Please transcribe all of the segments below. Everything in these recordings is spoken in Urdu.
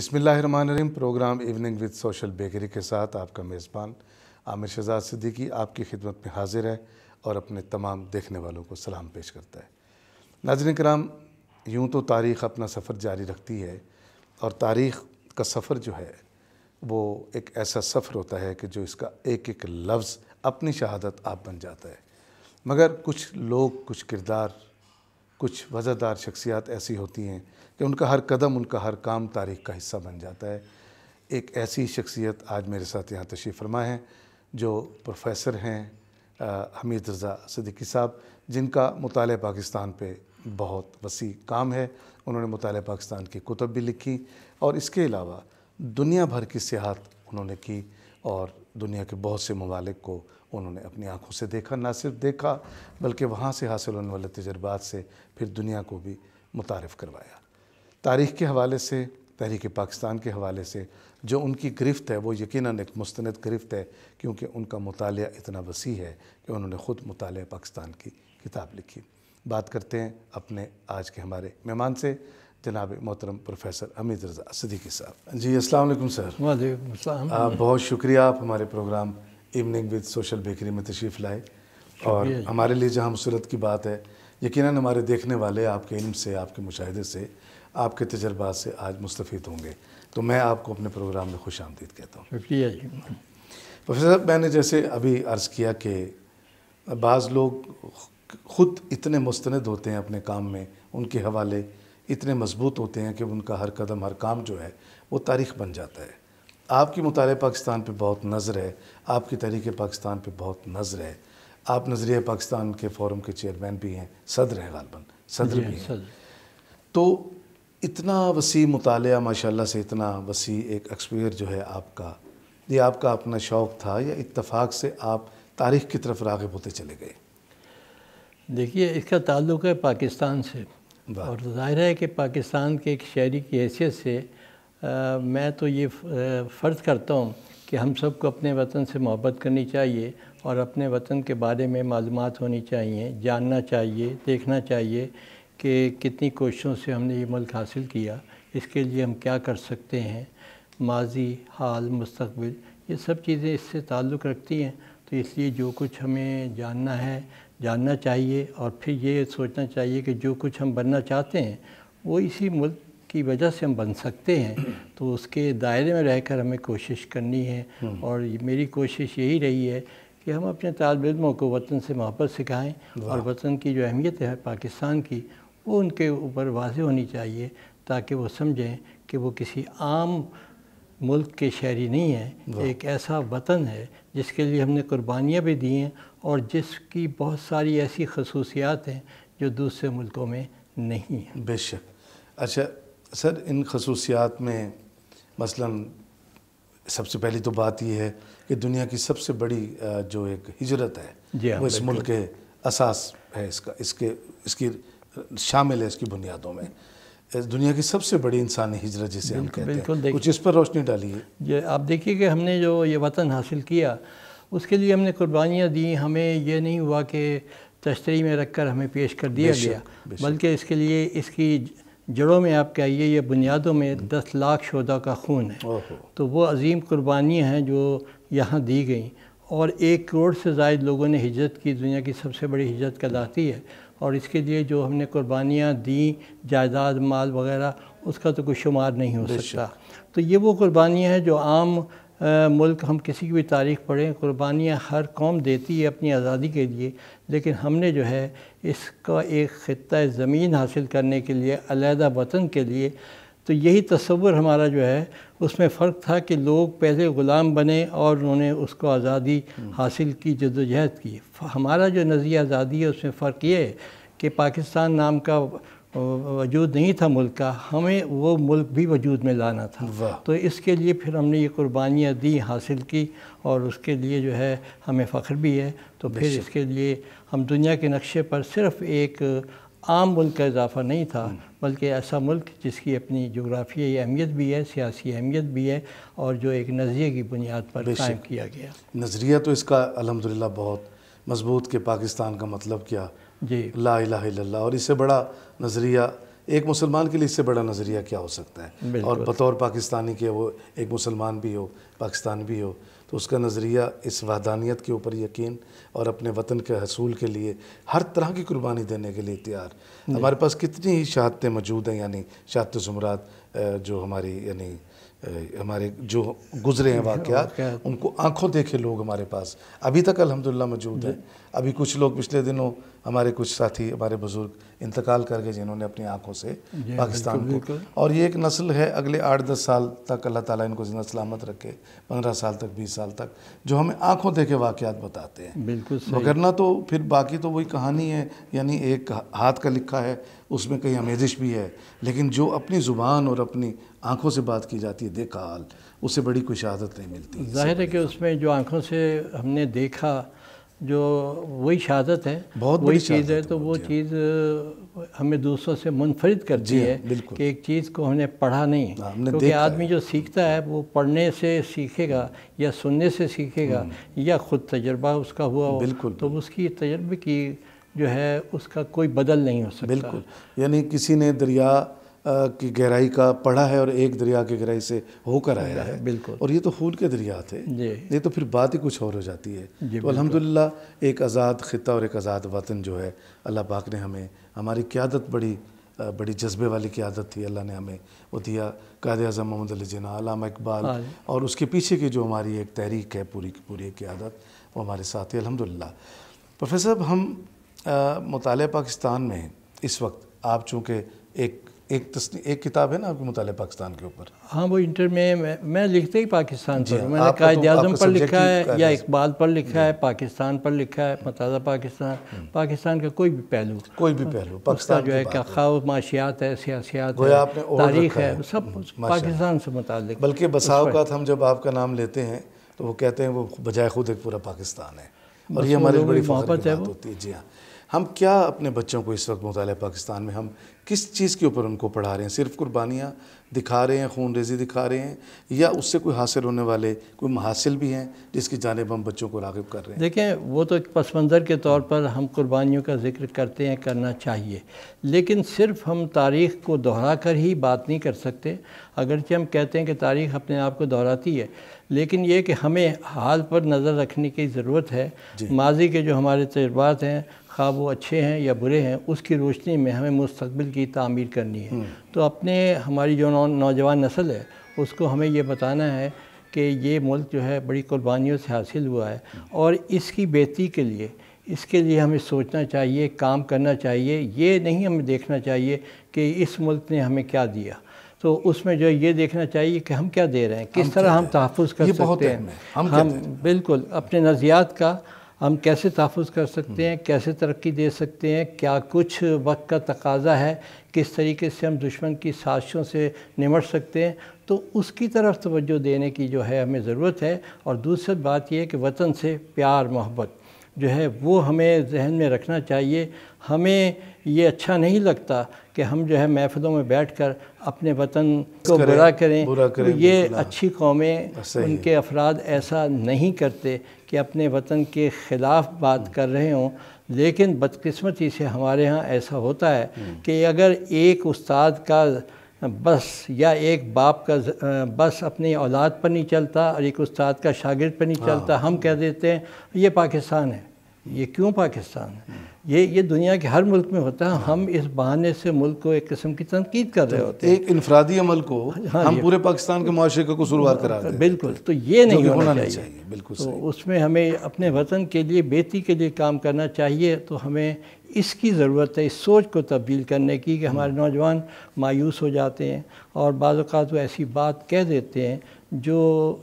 بسم اللہ الرحمن الرحیم۔ Program evening with social bakery کے ساتھ آپ کا میزبان عامر شہزاد صدیقی آپ کی خدمت میں حاضر ہے اور اپنے تمام دیکھنے والوں کو سلام پیش کرتا ہے۔ ناظرین کرام، یوں تو تاریخ اپنا سفر جاری رکھتی ہے، اور تاریخ کا سفر جو ہے وہ ایک ایسا سفر ہوتا ہے کہ جو اس کا ایک ایک لفظ اپنی شہادت آپ بن جاتا ہے، مگر کچھ لوگ، کچھ کردار، کچھ وزردار شخصیات ایسی ہوتی ہیں کہ ان کا ہر قدم، ان کا ہر کام تاریخ کا حصہ بن جاتا ہے۔ ایک ایسی شخصیت آج میرے ساتھ یہاں تشریف فرما ہے جو پروفیسر ہیں حمید رضا صدیقی صاحب، جن کا مطالعہ پاکستان پہ بہت وسیع کام ہے۔ انہوں نے مطالعہ پاکستان کی کتب بھی لکھی، اور اس کے علاوہ دنیا بھر کی سیاحت انہوں نے کی، اور دنیا کے بہت سے ممالک کو انہوں نے اپنی آنکھوں سے دیکھا، نہ صرف دیکھا بلکہ وہاں سے حاصل ہونے والے تجربات سے پھر دنیا کو بھی متعارف کروایا۔ تاریخ کے حوالے سے، تحریک پاکستان کے حوالے سے جو ان کی گرفت ہے وہ یقیناً ایک مستند گرفت ہے، کیونکہ ان کا مطالعہ اتنا وسیع ہے کہ انہوں نے خود مطالعہ پاکستان کی کتاب لکھی۔ بات کرتے ہیں اپنے آج کے ہمارے مہمان سے، جناب محترم پروفیسر حمید رضا صدیقی صاحب۔ جی السلام علیکم سر۔ وعلیکم السلام۔ بہت شکریہ، آپ ہمارے program evening with social bakery میں تشریف لائے، اور ہمارے لیے جہاں مسرت کی بات ہے، یقیناً ہمارے دیکھنے والے آپ کے علم سے، آپ کے مشاہدے سے، آپ کے تجربات سے آج مستفید ہوں گے، تو میں آپ کو اپنے پروگرام میں خوش آمدید کہتا ہوں۔ شکریہ جی۔ پروفیسر صاحب، میں نے جیسے ابھی عرض کیا کہ بعض لوگ خود اتنے مستند ہوتے ہیں اپنے کام میں، ان کے حوالے اتنے مضبوط ہوتے ہیں کہ ان کا ہر قدم، ہر کام جو ہے وہ تاریخ بن جاتا ہے۔ آپ کی مطالعہ پاکستان پہ بہت نظر ہے، آپ کی تحریک پاکستان پہ بہت نظر ہے، آپ نظریہ پاکستان کے فورم کے چیئرمین بھی ہیں، صدر ہیں، غالباً صدر بھی ہیں۔ تو اتنا وسیع مطالعہ، ماشاءاللہ سے اتنا وسیع ایک ایکسپوئر جو ہے آپ کا، یہ آپ کا اپنا شوق تھا یا اتفاق سے آپ تاریخ کی طرف راغب ہوتے چلے گئے؟ دیکھیے، اس کا تعلق ہے پاکستان سے، اور ظاہر ہے کہ پاکستان کے ایک شہری کی حیثیت سے میں تو یہ فرض کرتا ہوں کہ ہم سب کو اپنے وطن سے محبت کرنی چاہیے، اور اپنے وطن کے بارے میں معلومات ہونی چاہیے، جاننا چاہیے، دیکھنا چاہیے کہ کتنی کوششوں سے ہم نے یہ ملک حاصل کیا، اس کے لیے ہم کیا کر سکتے ہیں، ماضی، حال، مستقبل، یہ سب چیزیں اس سے تعلق رکھتی ہیں۔ تو اس لیے جو کچھ ہمیں جاننا ہے، جاننا چاہیے، اور پھر یہ سوچنا چاہیے کہ جو کچھ ہم بننا چاہتے ہیں وہ اسی ملک کی وجہ سے ہم بن سکتے ہیں، تو اس کے دائرے میں رہ کر ہمیں کوشش کرنی ہے۔ اور میری کوشش یہی رہی ہے کہ ہم اپنے طالب علموں کو وطن سے محبت سکھائیں، اور وطن کی جو اہمیت ہے پاکستان کی، وہ ان کے اوپر واضح ہونی چاہیے، تاکہ وہ سمجھیں کہ وہ کسی عام ملک کے شہری نہیں ہیں، ایک ایسا وطن ہے جس کے لیے ہم نے قربانیاں بھی دی ہیں، اور جس کی بہت ساری ایسی خصوصیات ہیں جو دوسرے ملکوں میں نہیں ہیں۔ بے شک۔ اچھا سر، ان خصوصیات میں مثلاً سب سے پہلی تو بات یہ ہے کہ دنیا کی سب سے بڑی جو ایک ہجرت ہے وہ اس ملک کے اساس ہے، اس کی شامل ہے، اس کی بنیادوں میں دنیا کی سب سے بڑی انسانی ہجرت جسے ہم کہتے ہیں، کچھ اس پر روشنی ڈالیے۔ یہ آپ دیکھیے کہ ہم نے جو یہ وطن حاصل کیا، اس کے لیے ہم نے قربانیاں دیں، ہمیں یہ نہیں ہوا کہ تشتری میں رکھ کر ہمیں پیش کر دیا گیا، بلکہ اس کے لیے اس کی جڑوں میں آپ کہیے یا بنیادوں میں 10 لاکھ شہداء کا خون ہے۔ تو وہ عظیم قربانیاں ہیں جو یہاں دی گئیں، اور 1 کروڑ سے زائد لوگوں نے ہجرت کی، دنیا کی سب سے بڑی ہجرت کہلاتی ہے، اور اس کے لیے جو ہم نے قربانیاں دیں، جائیداد، مال وغیرہ، اس کا تو کوئی شمار نہیں ہو سکتا۔ تو یہ وہ قربانیاں ہیں جو عام ملک، ہم کسی کی بھی تاریخ پڑھیں، قربانیاں ہر قوم دیتی ہے اپنی آزادی کے لیے، لیکن ہم نے جو ہے اس کا ایک خطہ زمین حاصل کرنے کے لیے، علیحدہ وطن کے لیے، تو یہی تصور ہمارا جو ہے اس میں فرق تھا کہ لوگ پہلے غلام بنے اور انہوں نے اس کو آزادی حاصل کی، جدوجہد کی۔ ہمارا جو نظریہ آزادی ہے اس میں فرق یہ ہے کہ پاکستان نام کا وجود نہیں تھا ملک کا، ہمیں وہ ملک بھی وجود میں لانا تھا۔ تو اس کے لیے پھر ہم نے یہ قربانیاں دی، حاصل کی، اور اس کے لیے جو ہے ہمیں فخر بھی ہے۔ تو پھر اس کے لیے ہم دنیا کے نقشے پر صرف ایک عام ملک کا اضافہ نہیں تھا، بلکہ ایسا ملک جس کی اپنی جغرافیائی اہمیت بھی ہے، سیاسی اہمیت بھی ہے، اور جو ایک نظریے کی بنیاد پر قائم کیا گیا۔ نظریہ تو اس کا الحمدللہ بہت مضبوط کہ پاکستان کا مطلب کیا، جی، لا الہ الا اللہ، اور اس سے بڑا نظریہ ایک مسلمان کے لیے اس سے بڑا نظریہ کیا ہو سکتا ہے؟ اور بطور پاکستانی کے وہ ایک مسلمان بھی ہو، پاکستان بھی ہو، تو اس کا نظریہ اس وحدانیت کے اوپر یقین اور اپنے وطن کے حصول کے لیے ہر طرح کی قربانی دینے کے لیے تیار۔ ہمارے پاس کتنی ہی شہادتیں موجود ہیں، یعنی شہادت زمرات جو ہماری یعنی ہمارے جو گزرے ہیں واقعات، ان کو آنکھوں دیکھے لوگ ہمارے پاس ابھی تک الحمدللہ موجود ہیں۔ ابھی کچھ لوگ پچھلے دنوں ہمارے کچھ ساتھی، ہمارے بزرگ انتقال کر گئے جنہوں نے اپنی آنکھوں سے پاکستان کو، اور یہ ایک نسل ہے اگلے 8-10 سال تک اللہ تعالیٰ ان کو زندہ سلامت رکھے، 15 سال تک، 20 سال تک، جو ہمیں آنکھوں دیکھے واقعات بتاتے ہیں۔ بالکل وگرنہ تو پھر باقی تو وہی کہانی ہے، یعنی ایک ہاتھ کا لکھا ہے، اس میں کہیں آمیزش بھی ہے، لیکن جو اپنی زبان اور اپنی آنکھوں سے بات کی جاتی ہے، دیکھا حال، اس سے بڑی کوئی شہادت نہیں ملتی۔ ظاہر ہے کہ اس میں جو آنکھوں سے ہم نے دیکھا جو وہی شہادت ہے، وہی چیز ہے، تو وہ چیز ہمیں دوسروں سے منفرد کرتی ہے کہ ایک چیز کو ہم نے پڑھا نہیں، کیونکہ آدمی جو سیکھتا ہے وہ پڑھنے سے سیکھے گا یا سننے سے سیکھے گا یا خود تجربہ اس کا ہوا ہو، تو اس کی تجربے کی جو ہے اس کا کوئی بدل نہیں ہو سکتا۔ بالکل، یعنی کسی نے دریا کی گہرائی کا پڑھا ہے اور ایک دریا کی گہرائی سے ہو کر آیا ہے، بالکل، اور یہ تو خون کے دریا تھے، یہ تو پھر بات ہی کچھ اور ہو جاتی ہے۔ تو الحمدللہ ایک آزاد خطہ اور ایک آزاد وطن جو ہے اللہ پاک نے ہمیں، ہماری قیادت بڑی جذبے والی قیادت تھی، اللہ نے ہمیں وہ دیا۔ قائد اعظم محمد علی جناح، علامہ اقبال، اور اس کے پیچھے کی جو ہماری ایک تحریک ہے، پوری کی پوری قیادت، وہ ہمارے ساتھ ہے الحمدللہ۔ پروفیسر صاحب، ہم مطالعہ پاکستان میں اس وقت، آپ چونکہ ایک کتاب ہے نا آپ کے مطالعہ پاکستان کے اوپر؟ ہاں، وہ انٹر میں لکھتے ہی پاکستان پر، میں نے قائد اعظم پر لکھا ہے یا اقبال پر لکھا ہے، پاکستان پر لکھا ہے، مطالعہ پاکستان کا کوئی بھی پہلو پاکستان جو ہے کہ خواہ معاشیات ہے، سیاسیات ہے، تاریخ ہے، سب پاکستان سے متعلق۔ بلکہ بسا اوقات ہم جب آپ کا نام لیتے ہیں تو وہ کہتے ہیں وہ بجائے خود ایک پورا پاکستان ہے، اور یہ ہماری بڑی فخر کی بات ہوتی ہے۔ جی ہاں، ہم کیا اپنے بچوں کو اس وقت مطالعہ پاکستان میں ہم کس چیز کے اوپر ان کو پڑھا رہے ہیں؟ صرف قربانیاں دکھا رہے ہیں، خون ریزی دکھا رہے ہیں، یا اس سے کوئی حاصل ہونے والے کوئی محاصل بھی ہیں جس کی جانب ہم بچوں کو راغب کر رہے ہیں؟ دیکھیں، وہ تو ایک پس منظر کے طور پر ہم قربانیوں کا ذکر کرتے ہیں، کرنا چاہیے، لیکن صرف ہم تاریخ کو دہرا کر ہی بات نہیں کر سکتے۔ اگرچہ ہم کہتے ہیں کہ تاریخ اپنے آپ کو دہراتی ہے، لیکن یہ کہ ہمیں حال پر نظر رکھنے کی ضرورت ہے۔ ماضی کے جو ہمارے تجربات ہیں، خواہ وہ اچھے ہیں یا برے ہیں، اس کی روشنی میں ہمیں مستقبل کی تعمیر کرنی ہے۔ تو ہماری جو نوجوان نسل ہے اس کو ہمیں یہ بتانا ہے کہ یہ ملک جو ہے بڑی قربانیوں سے حاصل ہوا ہے، اور اس کی بہتری کے لیے، اس کے لیے ہمیں سوچنا چاہیے، کام کرنا چاہیے۔ یہ نہیں ہمیں دیکھنا چاہیے کہ اس ملک نے ہمیں کیا دیا، تو اس میں جو یہ دیکھنا چاہیے کہ ہم کیا دے رہے ہیں، کس طرح ہم تحفظ کر سکتے ہیں، ہم بالکل اپنے نظریات کا ہم کیسے تحفظ کر سکتے ہیں، کیسے ترقی دے سکتے ہیں، کیا کچھ وقت کا تقاضا ہے، کس طریقے سے ہم دشمن کی سازشوں سے نمٹ سکتے ہیں، تو اس کی طرف توجہ دینے کی جو ہے ہمیں ضرورت ہے۔ اور دوسری بات یہ ہے کہ وطن سے پیار محبت جو ہے وہ ہمیں ذہن میں رکھنا چاہیے۔ ہمیں یہ اچھا نہیں لگتا کہ ہم جو ہے محفلوں میں بیٹھ کر اپنے وطن کو برا کریں۔ یہ اچھی قومیں، ان کے افراد ایسا نہیں کرتے کہ اپنے وطن کے خلاف بات کر رہے ہوں، لیکن بدقسمتی سے ہمارے ہاں ایسا ہوتا ہے کہ اگر ایک استاد کا بس یا ایک باپ کا بس اپنی اولاد پر نہیں چلتا اور ایک استاد کا شاگرد پر نہیں چلتا، ہم کہہ دیتے ہیں یہ پاکستان ہے۔ یہ کیوں پاکستان ہے؟ یہ دنیا کے ہر ملک میں ہوتا ہے۔ ہم اس بہانے سے ملک کو ایک قسم کی تنقید کر رہے ہوتے ہیں، ایک انفرادی عمل کو ہم پورے پاکستان کے معاشرے کا قصوروار قرار دیتے ہیں۔ بالکل، تو یہ نہیں ہونا چاہیے۔ بالکل، تو اس میں ہمیں اپنے وطن کے لیے بہتری کے لیے کام کرنا چاہیے۔ تو ہمیں اس کی ضرورت ہے، اس سوچ کو تبدیل کرنے کی، کہ ہمارے نوجوان مایوس ہو جاتے ہیں اور بعض اوقات وہ ایسی بات کہہ دیتے ہیں جو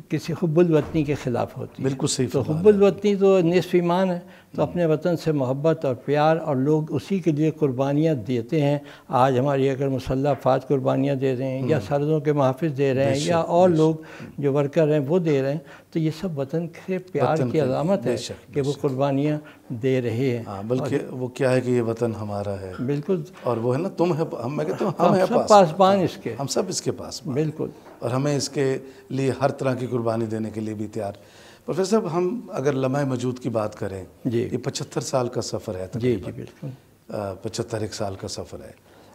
کسی حب الوطنی کے خلاف ہوتی ہے۔ بالکل صحیح۔ تو حب الوطنی تو نصف ایمان ہے، تو اپنے وطن سے محبت اور پیار، اور لوگ اسی کے لیے قربانیاں دیتے ہیں۔ آج ہماری اگر مسلح افواج قربانیاں دے رہے ہیں، یا سرحدوں کے محافظ دے رہے ہیں، یا اور لوگ جو ورکر ہیں وہ دے رہے ہیں، تو یہ سب وطن کے پیار کی علامت ہے کہ وہ قربانیاں دے رہے ہیں۔ بلکہ وہ کیا ہے کہ یہ وطن ہمارا ہے، بالکل، اور وہ ہے نا تم ہے، میں کہتا ہوں ہم سب پاسبان اس کے، ہم سب اس کے پاس، بالکل، اور ہمیں اس کے لیے ہر طرح کی قربانی دینے کے لیے بھی تیار۔ پروفیسر صاحب، ہم اگر لمحہ موجود کی بات کریں، یہ 75 سال کا سفر ہے، جی جی بالکل، 75 سال کا سفر ہے،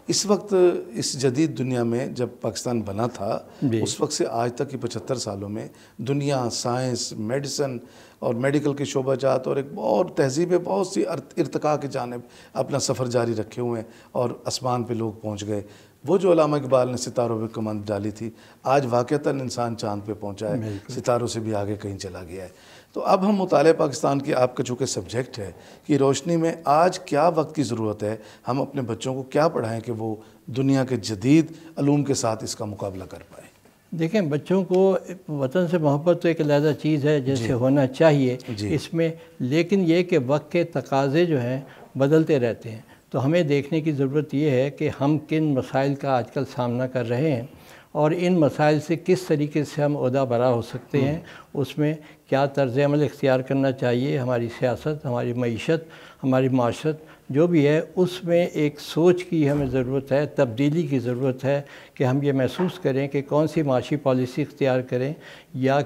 اس وقت اس جدید دنیا میں جب پاکستان بنا تھا اس وقت سے آج تک کی 75 سالوں میں دنیا سائنس میڈیسن اور میڈیکل کے شعبہ جات اور ایک بہت تہذیبیں بہت سی ارتقاء کی جانب اپنا سفر جاری رکھے ہوئے ہیں اور آسمان پہ لوگ پہنچ گئے. وہ جو علامہ اقبال نے ستاروں پہ کمند ڈالی تھی آج واقعتاً انسان چاند پہ پہنچا ہے, ستاروں سے بھی آگے کہیں چلا گیا ہے. تو اب ہم مطالعہ پاکستان کی آپ کا چونکہ سبجیکٹ ہے کہ روشنی میں آج کیا وقت کی ضرورت ہے, ہم اپنے بچوں کو کیا پڑھائیں کہ وہ دنیا کے جدید علوم کے ساتھ اس کا مقابلہ کر پائیں؟ دیکھیں, بچوں کو وطن سے محبت تو ایک علیحدہ چیز ہے جیسے ہونا چاہیے اس میں, لیکن یہ کہ وقت کے تقاضے جو ہیں بدلتے رہتے ہیں. تو ہمیں دیکھنے کی ضرورت یہ ہے کہ ہم کن مسائل کا آج کل سامنا کر رہے ہیں اور ان مسائل سے کس طریقے سے ہم عہدہ برا ہو سکتے ہیں, اس میں کیا طرز عمل اختیار کرنا چاہیے. ہماری سیاست, ہماری معیشت, ہماری معاشرت جو بھی ہے اس میں ایک سوچ کی ہمیں ضرورت ہے, تبدیلی کی ضرورت ہے کہ ہم یہ محسوس کریں کہ کون سی معاشی پالیسی اختیار کریں یا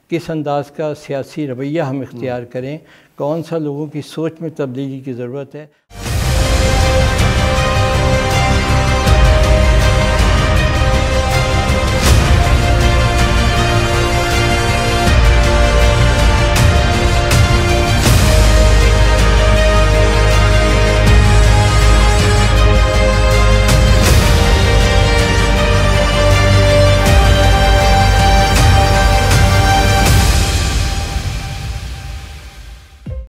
کس انداز کا سیاسی رویہ ہم اختیار کریں, کون سا لوگوں کی سوچ میں تبدیلی کی ضرورت ہے.